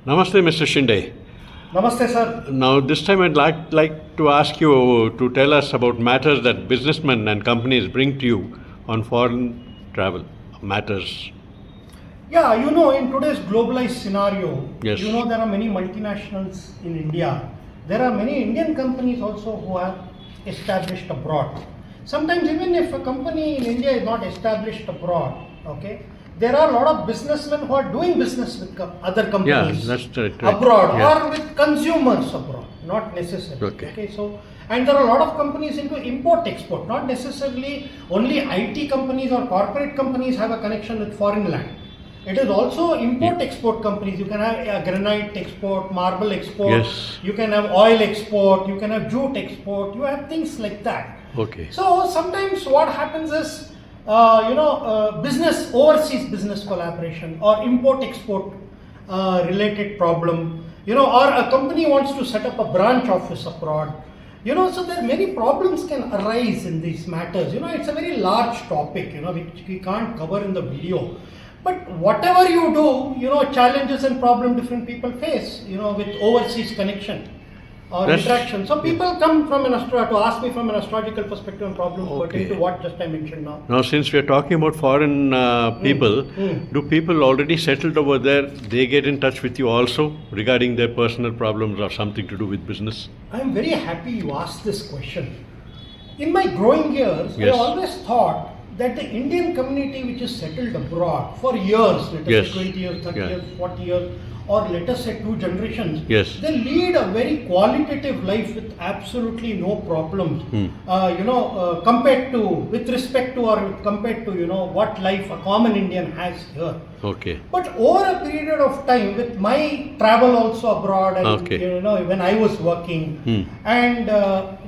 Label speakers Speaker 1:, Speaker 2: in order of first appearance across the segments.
Speaker 1: Namaste, Mr. Shinde.
Speaker 2: Namaste, sir.
Speaker 1: Now, this time I'd like to ask you to tell us about matters that businessmen and companies bring to you on foreign travel matters.
Speaker 2: Yeah, in today's globalized scenario,
Speaker 1: Yes.
Speaker 2: there are many multinationals in India. There are many Indian companies also who are established abroad. Sometimes even if a company in India is not established abroad, okay, there are a lot of businessmen who are doing business with other companies
Speaker 1: that's right.
Speaker 2: abroad
Speaker 1: Yeah.
Speaker 2: or with consumers abroad, not necessarily.
Speaker 1: Okay.
Speaker 2: So, and there are a lot of companies into import-export, not necessarily only IT companies or corporate companies have a connection with foreign land. It is also import-export companies. You can have granite export, marble export,
Speaker 1: Yes.
Speaker 2: you can have oil export, you can have jute export, you have things like that.
Speaker 1: Okay.
Speaker 2: So sometimes what happens is, overseas business collaboration or import-export related problem, or a company wants to set up a branch office abroad. So there many problems can arise in these matters. It's a very large topic, which we can't cover in the video. But whatever you do, challenges and problem different people face, with overseas connection or interaction. So people come from to ask me from an astrological perspective on problems pertaining to what just I mentioned now.
Speaker 1: Now, since we are talking about foreign people, do people already settled over there, they get in touch with you also regarding their personal problems or something to do with business?
Speaker 2: I am very happy you asked this question. In my growing years,
Speaker 1: Yes.
Speaker 2: I always thought that the Indian community which is settled abroad for years, let us
Speaker 1: Yes.
Speaker 2: say 20 years, 30
Speaker 1: Yeah.
Speaker 2: years, 40 years, or let us say 2 generations,
Speaker 1: Yes.
Speaker 2: they lead a very qualitative life with absolutely no problems, with respect to or compared to, what life a common Indian has here.
Speaker 1: Okay.
Speaker 2: But over a period of time, with my travel also abroad, and
Speaker 1: Okay.
Speaker 2: when I was working, and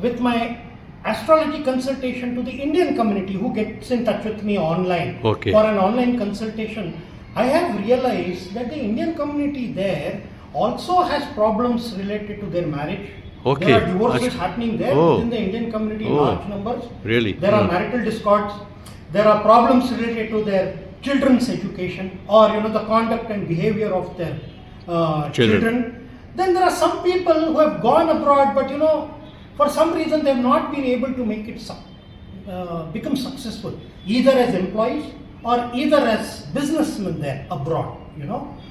Speaker 2: with my astrology consultation to the Indian community who gets in touch with me online
Speaker 1: Okay.
Speaker 2: for an online consultation, I have realized that the Indian community there also has problems related to their marriage.
Speaker 1: Okay.
Speaker 2: There are divorces happening there within the Indian community in
Speaker 1: Oh.
Speaker 2: large numbers.
Speaker 1: Really?
Speaker 2: There are marital discords. There are problems related to their children's education or the conduct and behavior of their children. Then there are some people who have gone abroad, but for some reason they have not been able to make it become successful, either as employees or either as businessmen there abroad.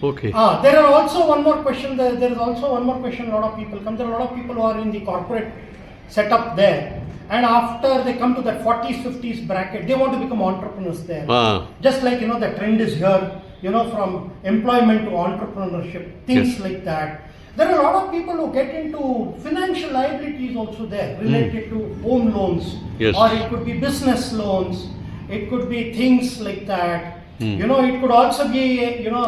Speaker 1: Okay.
Speaker 2: There are also one more question. There is also one more question. A lot of people come. There are a lot of people who are in the corporate setup there, and after they come to that 40s, 50s bracket, they want to become entrepreneurs there. Just like the trend is here. From employment to entrepreneurship, things like that. There are a lot of people who get into financial liabilities also there related to home loans,
Speaker 1: Yes.
Speaker 2: or it could be business loans, it could be things like that. It could also be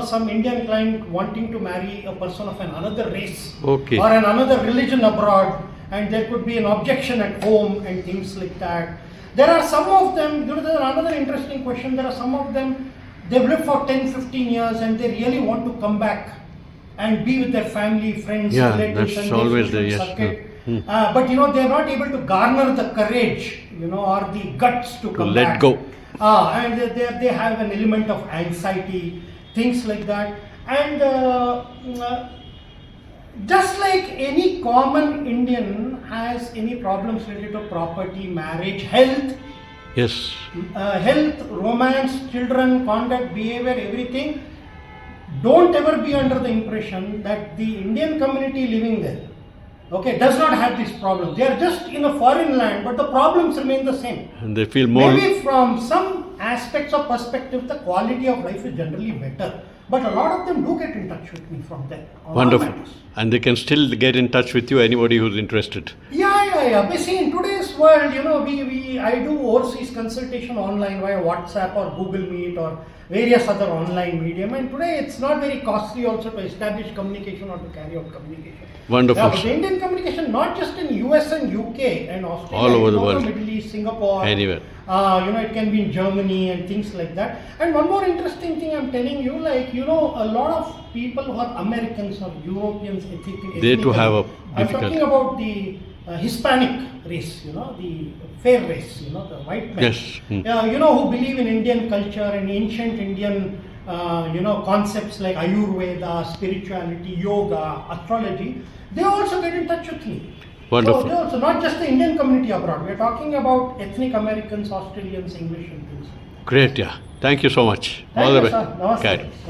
Speaker 2: some Indian client wanting to marry a person of another race
Speaker 1: Okay.
Speaker 2: or another religion abroad, and there could be an objection at home and things like that. There are some of them, there is another interesting question, there are some of them, they've lived for 10, 15 years and they really want to come back and be with their family, friends,
Speaker 1: Yeah,
Speaker 2: relatives,
Speaker 1: that's
Speaker 2: and
Speaker 1: always
Speaker 2: their
Speaker 1: there,
Speaker 2: social
Speaker 1: yes.
Speaker 2: circuit. But they are not able to garner the courage, or the guts to come
Speaker 1: let
Speaker 2: back.
Speaker 1: go.
Speaker 2: And they have an element of anxiety, things like that. And just like any common Indian has any problems related to property, marriage, health,
Speaker 1: Yes.
Speaker 2: romance, children, conduct, behavior, everything, don't ever be under the impression that the Indian community living there, does not have these problems. They are just in a foreign land, but the problems remain the same.
Speaker 1: And they feel more.
Speaker 2: Maybe from some aspects of perspective, the quality of life is generally better. But a lot of them do get in touch with me from there.
Speaker 1: Wonderful. And they can still get in touch with you, anybody who's interested.
Speaker 2: Yeah. But see, in today's world, I do overseas consultation online via WhatsApp or Google Meet or various other online medium. And today it's not very costly also to establish communication or to carry out communication.
Speaker 1: Wonderful.
Speaker 2: Yeah, but the Indian communication, not just in US and UK and Australia,
Speaker 1: All over the world.
Speaker 2: Middle East, Singapore,
Speaker 1: Anywhere.
Speaker 2: It can be in Germany and things like that. And one more interesting thing I'm telling you, a lot of people who are Americans or Europeans,
Speaker 1: They too have a
Speaker 2: I'm
Speaker 1: difficulty.
Speaker 2: talking about the Hispanic race, the fair race, the white men.
Speaker 1: Yes.
Speaker 2: Who believe in Indian culture and ancient Indian concepts like Ayurveda, spirituality, yoga, astrology, they also get in touch with me.
Speaker 1: Wonderful.
Speaker 2: So they also, not just the Indian community abroad, we're talking about ethnic Americans, Australians, English and things.
Speaker 1: Great, yeah. Thank you so much.
Speaker 2: Thank
Speaker 1: All
Speaker 2: you,
Speaker 1: the
Speaker 2: sir.
Speaker 1: best.
Speaker 2: Namaste.
Speaker 1: Okay.